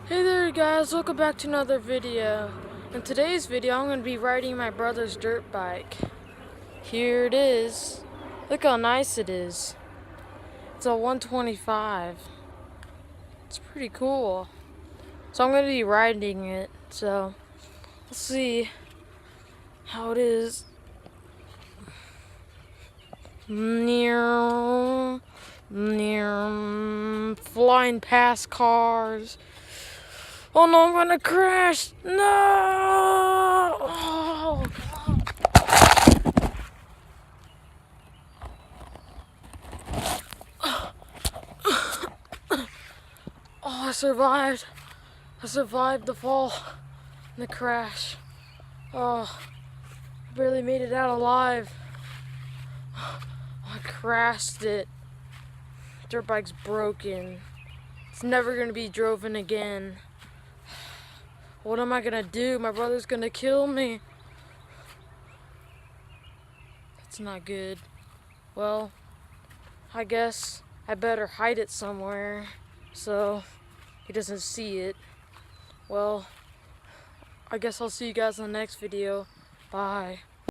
Hey there guys, welcome back to another video. In today's video I'm going to be riding my brother's dirt bike. Here it is. Look how nice it is. It's a 125. It's pretty cool. So I'm going to be riding it. So let's see how it is. Flying past cars. Oh no, I'm gonna crash! No! Oh, I survived. I survived the fall and the crash. Oh, I barely made it out alive. I crashed it. Dirt bike's broken. It's never gonna be driven again. What am I gonna do? My brother's gonna kill me. That's not good. Well, I guess I better hide it somewhere so he doesn't see it. Well, I guess I'll see you guys in the next video. Bye.